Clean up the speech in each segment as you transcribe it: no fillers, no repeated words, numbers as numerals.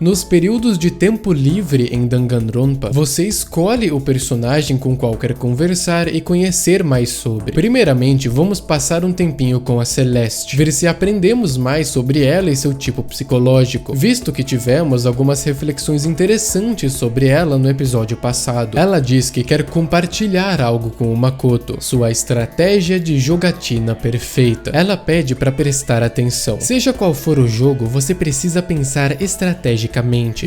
Nos períodos de tempo livre em Danganronpa, você escolhe o personagem com qual quer conversar e conhecer mais sobre. Primeiramente, vamos passar um tempinho com a Celeste, ver se aprendemos mais sobre ela e seu tipo psicológico, visto que tivemos algumas reflexões interessantes sobre ela no episódio passado. Ela diz que quer compartilhar algo com o Makoto, sua estratégia de jogatina perfeita. Ela pede para prestar atenção. Seja qual for o jogo, você precisa pensar estrategicamente.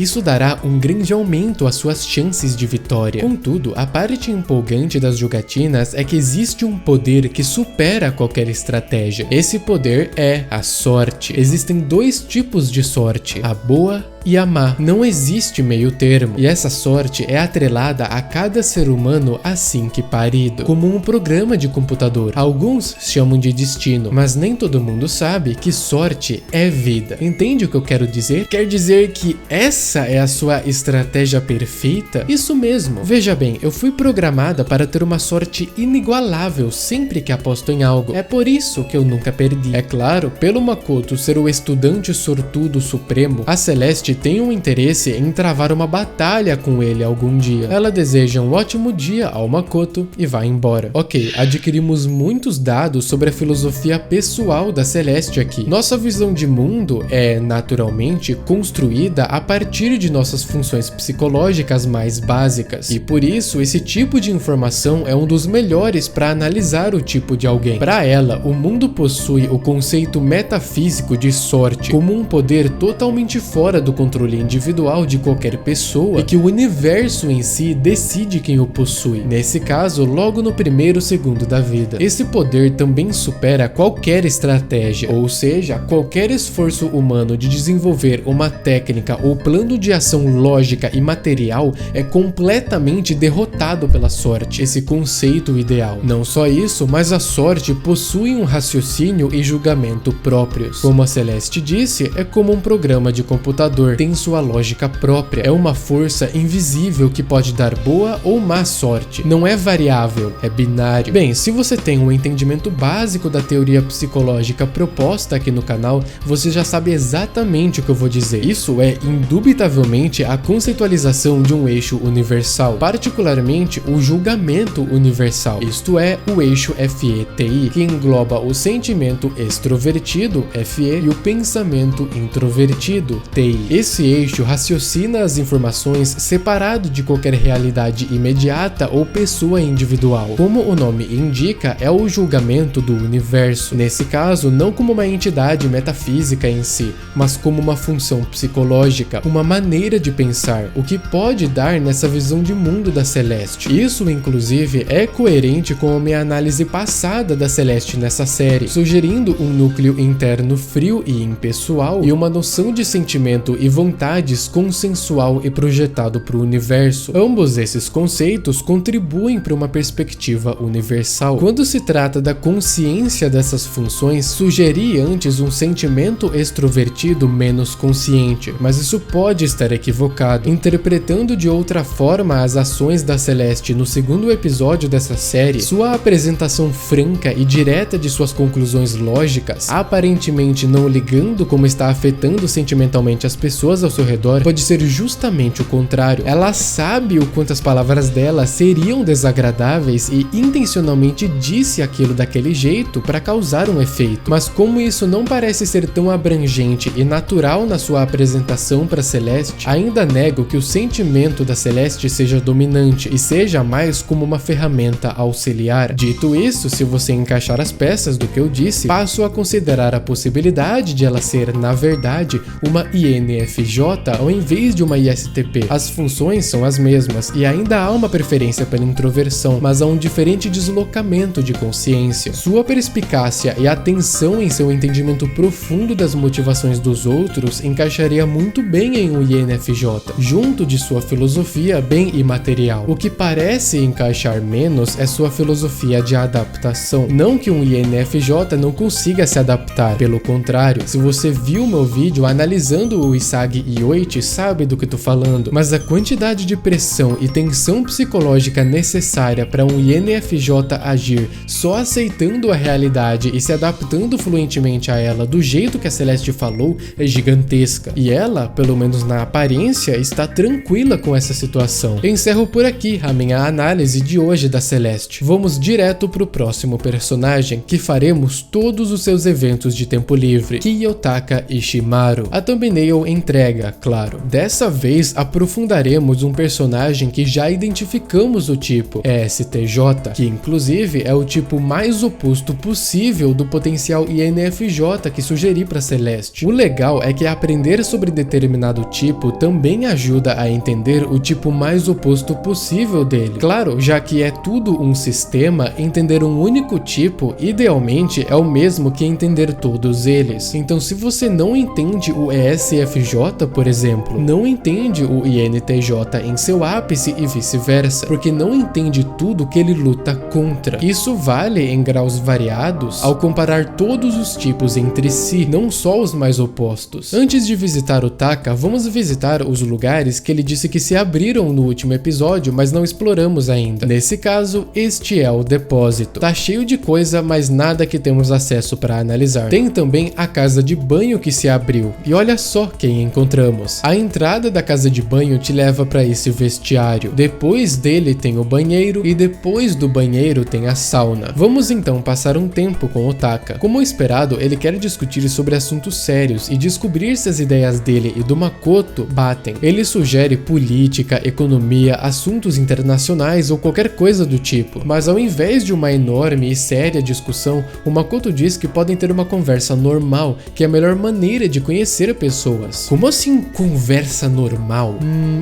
Isso dará um grande aumento às suas chances de vitória. Contudo, a parte empolgante das jogatinas é que existe um poder que supera qualquer estratégia. Esse poder é a sorte. Existem dois tipos de sorte, a boa e a má. Não existe meio termo, e essa sorte é atrelada a cada ser humano assim que parido, como um programa de computador. Alguns chamam de destino, mas nem todo mundo sabe que sorte é vida. Entende o que eu quero dizer? Quer dizer que essa é a sua estratégia perfeita? Isso mesmo. Veja bem, eu fui programada para ter uma sorte inigualável sempre que aposto em algo. É por isso que eu nunca perdi. É claro, pelo Makoto ser o estudante sortudo supremo, a Celeste tem um interesse em travar uma batalha com ele algum dia. Ela deseja um ótimo dia ao Makoto e vai embora. Ok, adquirimos muitos dados sobre a filosofia pessoal da Celeste aqui. Nossa visão de mundo é, naturalmente, construída a partir de nossas funções psicológicas mais básicas. E por isso, esse tipo de informação é um dos melhores para analisar o tipo de alguém. Para ela, o mundo possui o conceito metafísico de sorte como um poder totalmente fora do controle individual de qualquer pessoa e que o universo em si decide quem o possui. Nesse caso, logo no primeiro segundo da vida. Esse poder também supera qualquer estratégia, ou seja, qualquer esforço humano de desenvolver uma técnica ou plano de ação lógica e material é completamente derrotado pela sorte, esse conceito ideal. Não só isso, mas a sorte possui um raciocínio e julgamento próprios. Como a Celeste disse, é como um programa de computador, tem sua lógica própria, é uma força invisível que pode dar boa ou má sorte. Não é variável, é binário. Bem, se você tem um entendimento básico da teoria psicológica proposta aqui no canal, você já sabe exatamente o que eu vou dizer. Isso é indubitavelmente a conceitualização de um eixo universal, particularmente o julgamento universal, isto é, o eixo FE-TI, que engloba o sentimento extrovertido, FE, e o pensamento introvertido, TI. Esse eixo raciocina as informações separado de qualquer realidade imediata ou pessoa individual. Como o nome indica, é o julgamento do universo. Nesse caso, não como uma entidade metafísica em si, mas como uma função psicológica, uma maneira de pensar, o que pode dar nessa visão de mundo da Celeste. Isso, inclusive, é coerente com a minha análise passada da Celeste nessa série, sugerindo um núcleo interno frio e impessoal e uma noção de sentimento e vontades consensual e projetado para o universo. Ambos esses conceitos contribuem para uma perspectiva universal. Quando se trata da consciência dessas funções, sugeri antes um sentimento extrovertido menos consciente, mas isso pode estar equivocado. Interpretando de outra forma as ações da Celeste no segundo episódio dessa série, sua apresentação franca e direta de suas conclusões lógicas, aparentemente não ligando como está afetando sentimentalmente as pessoas ao seu redor, pode ser justamente o contrário. Ela sabe o quanto as palavras dela seriam desagradáveis e intencionalmente disse aquilo daquele jeito para causar um efeito. Mas como isso não parece ser tão abrangente e natural na sua apresentação para Celeste, ainda nego que o sentimento da Celeste seja dominante e seja mais como uma ferramenta auxiliar. Dito isso, se você encaixar as peças do que eu disse, passo a considerar a possibilidade de ela ser, na verdade, uma INFJ ao invés de uma ISTP. As funções são as mesmas e ainda há uma preferência pela introversão, mas há um diferente deslocamento de consciência. Sua perspicácia e atenção em seu entendimento profundo das motivações dos outros encaixaria muito bem em um INFJ, junto de sua filosofia bem imaterial. O que parece encaixar menos é sua filosofia de adaptação. Não que um INFJ não consiga se adaptar, pelo contrário, se você viu meu vídeo analisando o Kisagi e Yoichi sabe do que tô falando, mas a quantidade de pressão e tensão psicológica necessária para um INFJ agir só aceitando a realidade e se adaptando fluentemente a ela do jeito que a Celeste falou é gigantesca. E ela, pelo menos na aparência, está tranquila com essa situação. Encerro por aqui a minha análise de hoje da Celeste. Vamos direto pro próximo personagem, que faremos todos os seus eventos de tempo livre, Kiyotaka Ishimaru. A thumbnail entrega, claro. Dessa vez aprofundaremos um personagem que já identificamos o tipo, ESTJ, que inclusive é o tipo mais oposto possível do potencial INFJ que sugeri para Celeste. O legal é que aprender sobre determinado tipo também ajuda a entender o tipo mais oposto possível dele. Claro, já que é tudo um sistema, entender um único tipo idealmente é o mesmo que entender todos eles. Então, se você não entende o ESFJ, por exemplo, não entende o INTJ em seu ápice e vice-versa, porque não entende tudo que ele luta contra. Isso vale em graus variados ao comparar todos os tipos entre si, não só os mais opostos. Antes de visitar o Taka, vamos visitar os lugares que ele disse que se abriram no último episódio, mas não exploramos ainda. Nesse caso, este é o depósito. Tá cheio de coisa, mas nada que temos acesso para analisar. Tem também a casa de banho que se abriu, e olha só quem encontramos. A entrada da casa de banho te leva para esse vestiário. Depois dele tem o banheiro, e depois do banheiro tem a sauna. Vamos então passar um tempo com o Taka. Como esperado, ele quer discutir sobre assuntos sérios e descobrir se as ideias dele e do Makoto batem. Ele sugere política, economia, assuntos internacionais ou qualquer coisa do tipo. Mas ao invés de uma enorme e séria discussão, o Makoto diz que podem ter uma conversa normal, que é a melhor maneira de conhecer pessoas. Como assim conversa normal?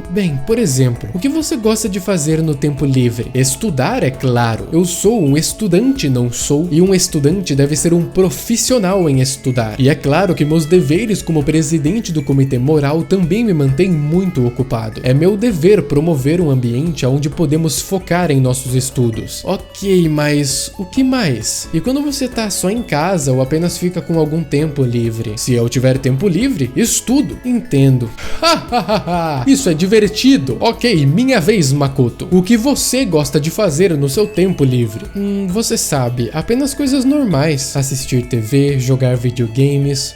Bem, por exemplo, o que você gosta de fazer no tempo livre? Estudar, é claro. Eu sou um estudante, não sou? E um estudante deve ser um profissional em estudar. E é claro que meus deveres como presidente do comitê moral também me mantêm muito ocupado. É meu dever promover um ambiente onde podemos focar em nossos estudos. Ok, mas o que mais? E quando você tá só em casa ou apenas fica com algum tempo livre? Se eu tiver tempo livre, estudo. Entendo. Isso é divertido. Ok, minha vez, Makoto. O que você gosta de fazer no seu tempo livre? Você sabe, apenas coisas normais. Assistir TV, jogar videogames.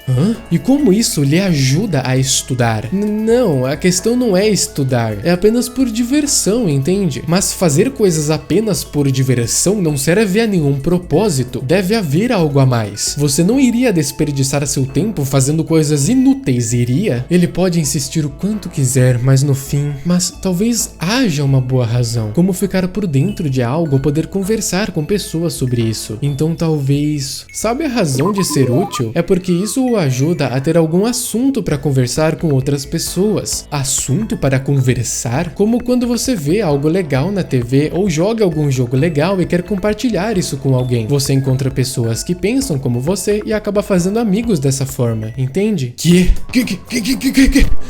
E como isso lhe ajuda a estudar? Não, a questão não é estudar. É apenas por diversão, entende? Mas fazer coisas apenas por diversão não serve a nenhum propósito. Deve haver algo a mais. Você não iria desperdiçar seu tempo fazendo coisas inúteis, iria? Ele pode insistir o quanto quiser, mas no fim... Mas talvez haja uma boa razão. Como ficar por dentro de algo ou poder conversar com pessoas sobre isso. Então talvez... Sabe a razão de ser útil? É porque isso o ajuda a ter algum assunto para conversar com outras pessoas. Assunto para conversar? Como quando você vê algo legal na TV ou joga algum jogo legal e quer compartilhar isso com alguém. Você encontra pessoas que pensam como você e acaba fazendo amigos dessa forma, entende? Que?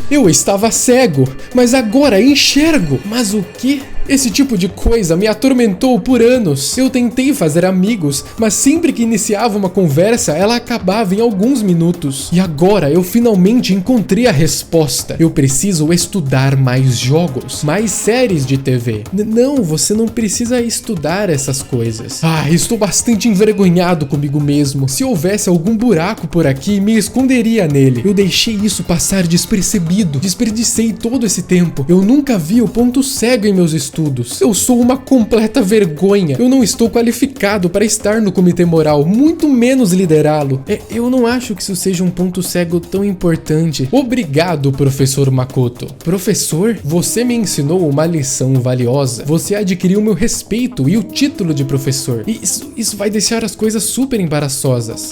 Eu estava cego, mas agora enxergo. Mas o quê? Esse tipo de coisa me atormentou por anos. Eu tentei fazer amigos, mas sempre que iniciava uma conversa, ela acabava em alguns minutos. E agora eu finalmente encontrei a resposta. Eu preciso estudar mais jogos, mais séries de TV. Não, você não precisa estudar essas coisas. Estou bastante envergonhado comigo mesmo. Se houvesse algum buraco por aqui, me esconderia nele. Eu deixei isso passar despercebido. Desperdicei todo esse tempo. Eu nunca vi o ponto cego em meus estudos. Eu sou uma completa vergonha. Eu não estou qualificado para estar no comitê moral, muito menos liderá-lo. Eu não acho que isso seja um ponto cego tão importante. Obrigado, professor Makoto. Professor, você me ensinou uma lição valiosa. Você adquiriu meu respeito e o título de professor. E isso vai deixar as coisas super embaraçosas.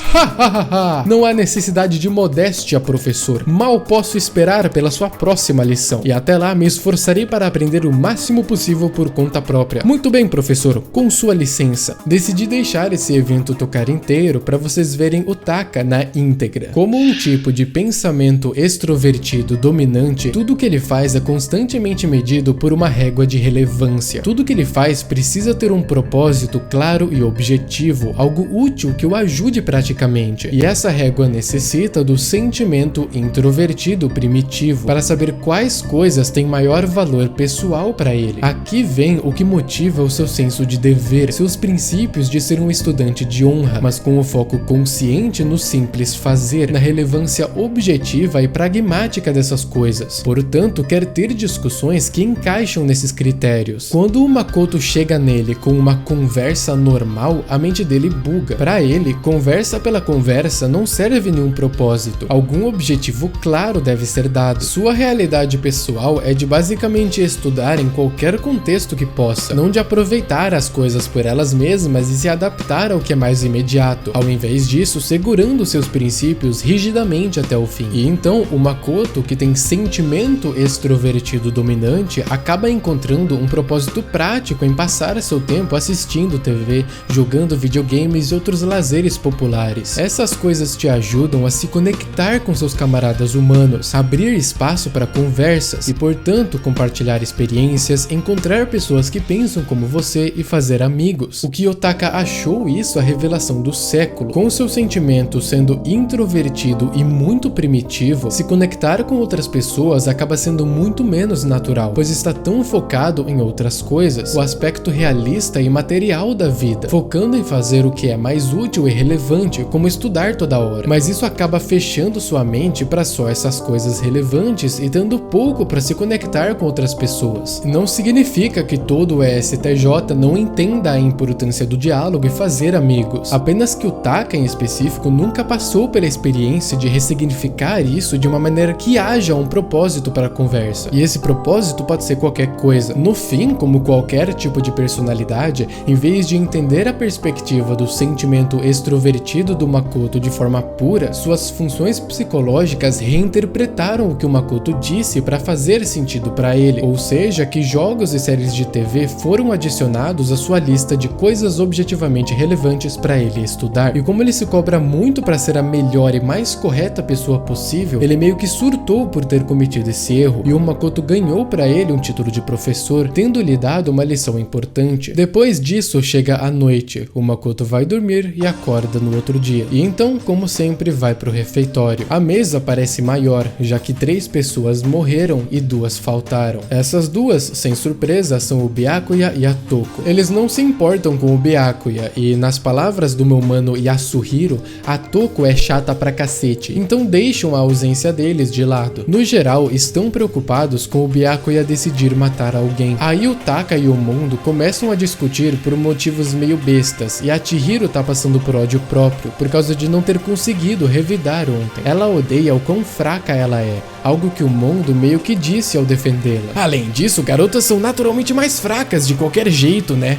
Não há necessidade de modéstia, professor. Mal posso esperar pela sua próxima lição. E até lá me esforçarei para aprender o máximo possível objetivo por conta própria. Muito bem, professor, com sua licença. Decidi deixar esse evento tocar inteiro para vocês verem o Taka na íntegra. Como um tipo de pensamento extrovertido dominante, tudo que ele faz é constantemente medido por uma régua de relevância. Tudo que ele faz precisa ter um propósito claro e objetivo, algo útil que o ajude praticamente. E essa régua necessita do sentimento introvertido primitivo para saber quais coisas têm maior valor pessoal para ele. Aqui vem o que motiva o seu senso de dever, seus princípios de ser um estudante de honra, mas com o foco consciente no simples fazer, na relevância objetiva e pragmática dessas coisas. Portanto, quer ter discussões que encaixam nesses critérios. Quando o Makoto chega nele com uma conversa normal, a mente dele buga. Para ele, conversa pela conversa não serve nenhum propósito. Algum objetivo claro deve ser dado. Sua realidade pessoal é de basicamente estudar em qualquer contexto que possa, não de aproveitar as coisas por elas mesmas e se adaptar ao que é mais imediato, ao invés disso, segurando seus princípios rigidamente até o fim. E então, o Makoto, que tem sentimento extrovertido dominante, acaba encontrando um propósito prático em passar seu tempo assistindo TV, jogando videogames e outros lazeres populares. Essas coisas te ajudam a se conectar com seus camaradas humanos, abrir espaço para conversas e, portanto, compartilhar experiências, encontrar pessoas que pensam como você e fazer amigos. O Kiyotaka achou isso a revelação do século. Com seu sentimento sendo introvertido e muito primitivo, se conectar com outras pessoas acaba sendo muito menos natural, pois está tão focado em outras coisas, o aspecto realista e material da vida, focando em fazer o que é mais útil e relevante, como estudar toda hora. Mas isso acaba fechando sua mente para só essas coisas relevantes e dando pouco para se conectar com outras pessoas. Não significa que todo o ESTJ não entenda a importância do diálogo e fazer amigos, apenas que o Taka em específico nunca passou pela experiência de ressignificar isso de uma maneira que haja um propósito para a conversa. E esse propósito pode ser qualquer coisa. No fim, como qualquer tipo de personalidade, em vez de entender a perspectiva do sentimento extrovertido do Makoto de forma pura, suas funções psicológicas reinterpretaram o que o Makoto disse para fazer sentido para ele, ou seja, que jogos e séries de TV foram adicionados à sua lista de coisas objetivamente relevantes para ele estudar. E como ele se cobra muito para ser a melhor e mais correta pessoa possível, ele meio que surtou por ter cometido esse erro, e o Makoto ganhou para ele um título de professor, tendo lhe dado uma lição importante. Depois disso, chega a noite, o Makoto vai dormir e acorda no outro dia. E então, como sempre, vai pro refeitório. A mesa parece maior, já que 3 pessoas morreram e 2 faltaram. Essas 2, sem surpresa, são o Byakuya e a Toko. Eles não se importam com o Byakuya, e nas palavras do meu mano Yasuhiro, a Toko é chata pra cacete, então deixam a ausência deles de lado. No geral, estão preocupados com o Byakuya decidir matar alguém. Aí o Taka e o mundo começam a discutir por motivos meio bestas, e a Chihiro tá passando por ódio próprio, por causa de não ter conseguido revidar ontem. Ela odeia o quão fraca ela é, algo que o mundo meio que disse ao defendê-la. Além disso, garotas são naturalmente mais fracas de qualquer jeito, né?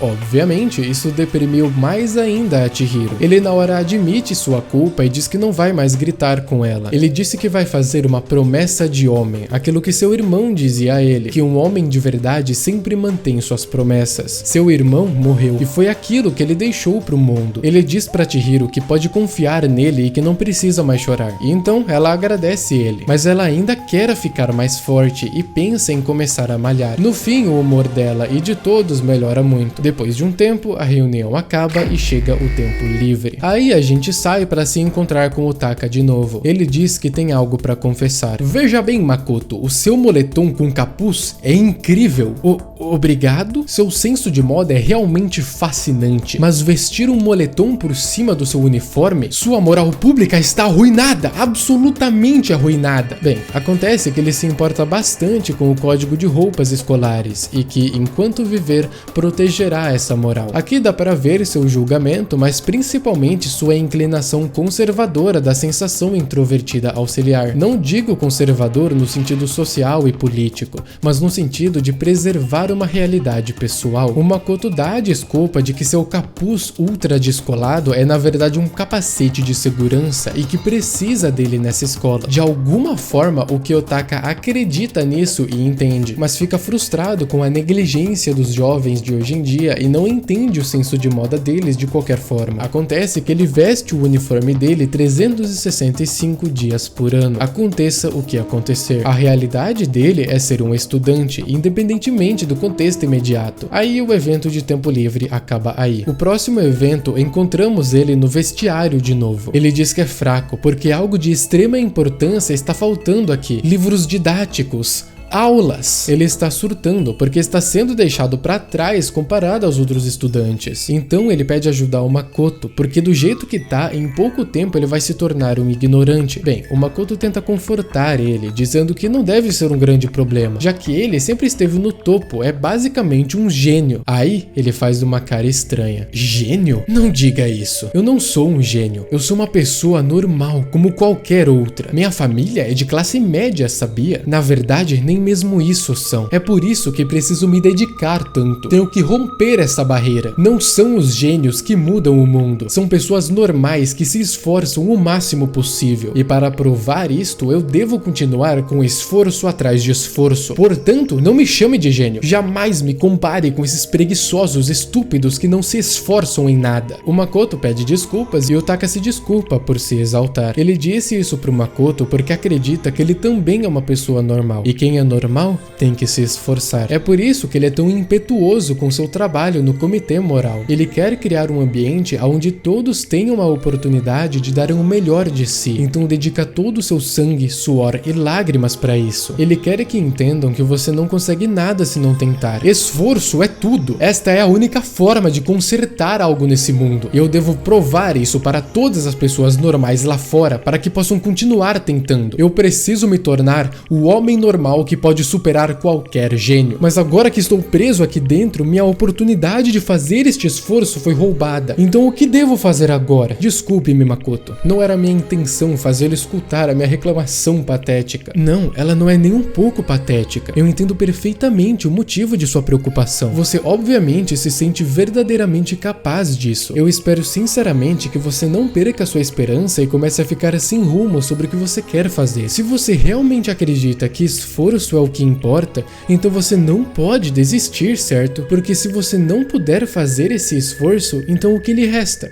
Obviamente, isso deprimiu mais ainda a Chihiro. Ele na hora admite sua culpa e diz que não vai mais gritar com ela. Ele disse que vai fazer uma promessa de homem, aquilo que seu irmão dizia a ele, que um homem de verdade sempre mantém suas promessas. Seu irmão morreu e foi aquilo que ele deixou pro mundo. Ele diz pra Chihiro que pode confiar nele e que não precisa mais chorar. E então ela agradece ele, mas ela ainda quer ficar mais forte e pensa em começar a malhar. No fim, o humor dela e de todos melhora muito. Depois de um tempo, a reunião acaba e chega o tempo livre. Aí a gente sai para se encontrar com o Taka de novo. Ele diz que tem algo para confessar. Veja bem, Makoto, o seu moletom com capuz é incrível. Obrigado? Seu senso de moda é realmente fascinante, mas vestir um moletom por cima do seu uniforme, sua moral pública está arruinada, absolutamente arruinada. Bem, acontece que ele se importa bastante com o código de roupas escolares e que, enquanto viver, protegerá explorar essa moral. Aqui dá para ver seu julgamento, mas principalmente sua inclinação conservadora da sensação introvertida auxiliar. Não digo conservador no sentido social e político, mas no sentido de preservar uma realidade pessoal. O Makoto dá a desculpa de que seu capuz ultra descolado é na verdade um capacete de segurança e que precisa dele nessa escola. De alguma forma, o Kiyotaka acredita nisso e entende, mas fica frustrado com a negligência dos jovens de hoje em dia e não entende o senso de moda deles de qualquer forma. Acontece que ele veste o uniforme dele 365 dias por ano, aconteça o que acontecer. A realidade dele é ser um estudante, independentemente do contexto imediato. Aí o evento de tempo livre acaba aí. O próximo evento, encontramos ele no vestiário de novo. Ele diz que é fraco, porque algo de extrema importância está faltando aqui. Livros didáticos. Aulas! Ele está surtando porque está sendo deixado para trás comparado aos outros estudantes. Então ele pede ajuda ao Makoto, porque do jeito que tá, em pouco tempo ele vai se tornar um ignorante. Bem, o Makoto tenta confortar ele, dizendo que não deve ser um grande problema, já que ele sempre esteve no topo, é basicamente um gênio. Aí ele faz uma cara estranha. Gênio? Não diga isso. Eu não sou um gênio. Eu sou uma pessoa normal, como qualquer outra. Minha família é de classe média, sabia? Na verdade, nem mesmo isso são. É por isso que preciso me dedicar tanto. Tenho que romper essa barreira. Não são os gênios que mudam o mundo. São pessoas normais que se esforçam o máximo possível. E para provar isto, eu devo continuar com esforço atrás de esforço. Portanto, não me chame de gênio. Jamais me compare com esses preguiçosos estúpidos que não se esforçam em nada. O Makoto pede desculpas e o Taka se desculpa por se exaltar. Ele disse isso pro Makoto porque acredita que ele também é uma pessoa normal. E quem é normal tem que se esforçar. É por isso que ele é tão impetuoso com seu trabalho no comitê moral. Ele quer criar um ambiente onde todos tenham a oportunidade de dar o melhor de si, então dedica todo o seu sangue, suor e lágrimas para isso. Ele quer que entendam que você não consegue nada se não tentar. Esforço é tudo. Esta é a única forma de consertar algo nesse mundo. E eu devo provar isso para todas as pessoas normais lá fora, para que possam continuar tentando. Eu preciso me tornar o homem normal que pode superar qualquer gênio. Mas agora que estou preso aqui dentro, minha oportunidade de fazer este esforço foi roubada. Então o que devo fazer agora? Desculpe-me, Makoto. Não era minha intenção fazê-lo escutar a minha reclamação patética. Não, ela não é nem um pouco patética. Eu entendo perfeitamente o motivo de sua preocupação. Você obviamente se sente verdadeiramente capaz disso. Eu espero sinceramente que você não perca sua esperança e comece a ficar sem rumo sobre o que você quer fazer. Se você realmente acredita que esforço é o que importa, então você não pode desistir, certo? Porque se você não puder fazer esse esforço, então o que lhe resta?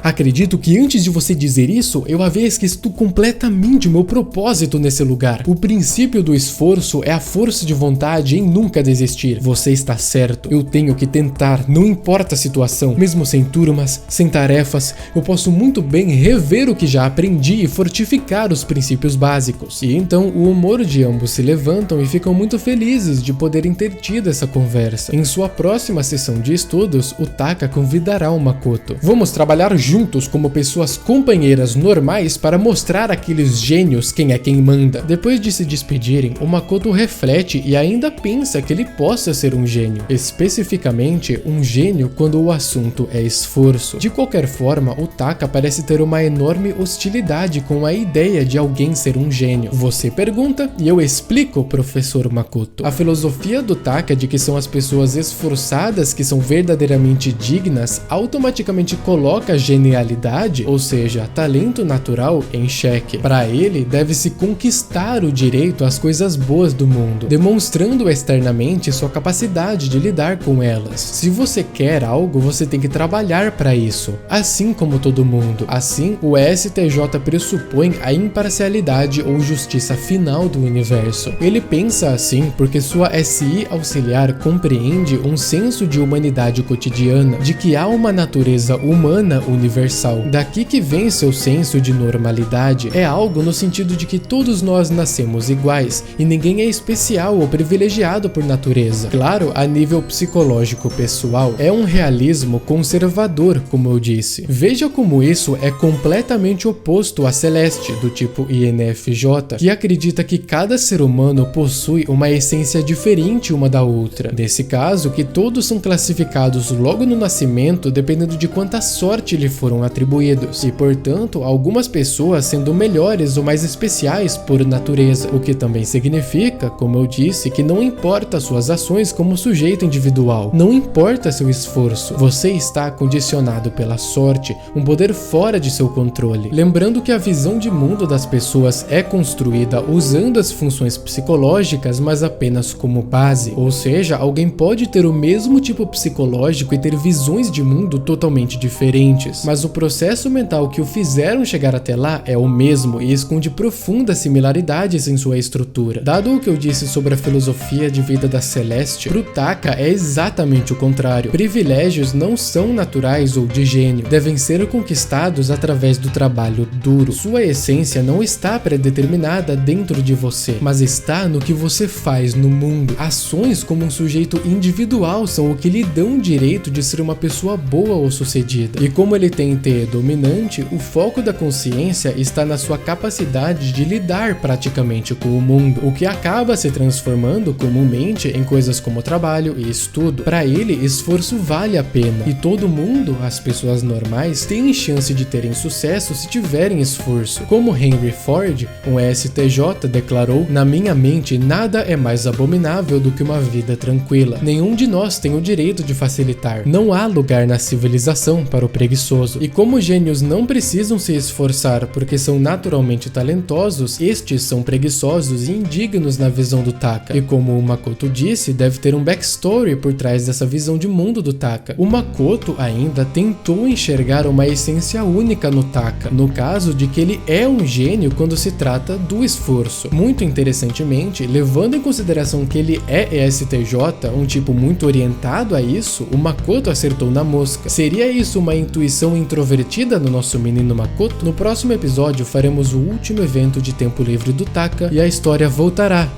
Acredito que antes de você dizer isso, eu havia esquecido completamente o meu propósito nesse lugar. O princípio do esforço é a força de vontade em nunca desistir. Você está certo, eu tenho que tentar, não importa a situação. Mesmo sem turmas, sem tarefas, eu posso muito bem rever o que já aprendi e fortificar os princípios básicos. E então o humor de ambos se levantam e ficam muito felizes de poderem ter tido essa conversa. Em sua próxima sessão de estudos, o Taka convidará o Makoto. Vamos trabalhar juntos como pessoas companheiras normais para mostrar àqueles gênios quem é quem manda. Depois de se despedirem, o Makoto reflete e ainda pensa que ele possa ser um gênio. Especificamente, um gênio quando o assunto é esforço. De qualquer forma, o Taka parece ter uma enorme hostilidade com a ideia de alguém ser um gênio. Você pergunta e eu explico, professor Makoto. A filosofia do Taka de que são as pessoas esforçadas que são verdadeiramente dignas automaticamente coloca genialidade, ou seja, talento natural, em xeque. Para ele, deve-se conquistar o direito às coisas boas do mundo, demonstrando externamente sua capacidade de lidar com elas. Se você quer algo, você tem que trabalhar para isso, assim como todo mundo. Assim, o STJ pressupõe a imparcialidade ou justiça final do universo. Ele pensa assim porque sua SI auxiliar compreende um senso de humanidade cotidiana, de que há uma natureza humana universal universal. Daqui que vem seu senso de normalidade. É algo no sentido de que todos nós nascemos iguais e ninguém é especial ou privilegiado por natureza. Claro, a nível psicológico pessoal, é um realismo conservador, como eu disse. Veja como isso é completamente oposto a Celeste, do tipo INFJ, que acredita que cada ser humano possui uma essência diferente uma da outra. Nesse caso, que todos são classificados logo no nascimento, dependendo de quanta sorte lhe foram atribuídos, e portanto, algumas pessoas sendo melhores ou mais especiais por natureza, o que também significa, como eu disse, que não importa suas ações como sujeito individual, não importa seu esforço, você está condicionado pela sorte, um poder fora de seu controle. Lembrando que a visão de mundo das pessoas é construída usando as funções psicológicas, mas apenas como base, ou seja, alguém pode ter o mesmo tipo psicológico e ter visões de mundo totalmente diferentes, mas o processo mental que o fizeram chegar até lá é o mesmo e esconde profundas similaridades em sua estrutura. Dado o que eu disse sobre a filosofia de vida da Celeste, pro Taka é exatamente o contrário. Privilégios não são naturais ou de gênio, devem ser conquistados através do trabalho duro. Sua essência não está predeterminada dentro de você, mas está no que você faz no mundo. Ações como um sujeito individual são o que lhe dão o direito de ser uma pessoa boa ou sucedida. E como ele tem TE dominante, o foco da consciência está na sua capacidade de lidar praticamente com o mundo, o que acaba se transformando comumente em coisas como trabalho e estudo. Para ele, esforço vale a pena, e todo mundo, as pessoas normais, têm chance de terem sucesso se tiverem esforço. Como Henry Ford, um STJ, declarou: "Na minha mente, nada é mais abominável do que uma vida tranquila. Nenhum de nós tem o direito de facilitar. Não há lugar na civilização para o preguiçoso." E como gênios não precisam se esforçar porque são naturalmente talentosos, estes são preguiçosos e indignos na visão do Taka. E como o Makoto disse, deve ter um backstory por trás dessa visão de mundo do Taka. O Makoto ainda tentou enxergar uma essência única no Taka, no caso de que ele é um gênio quando se trata do esforço. Muito interessantemente, levando em consideração que ele é ESTJ, um tipo muito orientado a isso, o Makoto acertou na mosca. Seria isso uma intuição introvertida no nosso menino Makoto? No próximo episódio faremos o último evento de tempo livre do Taka e a história voltará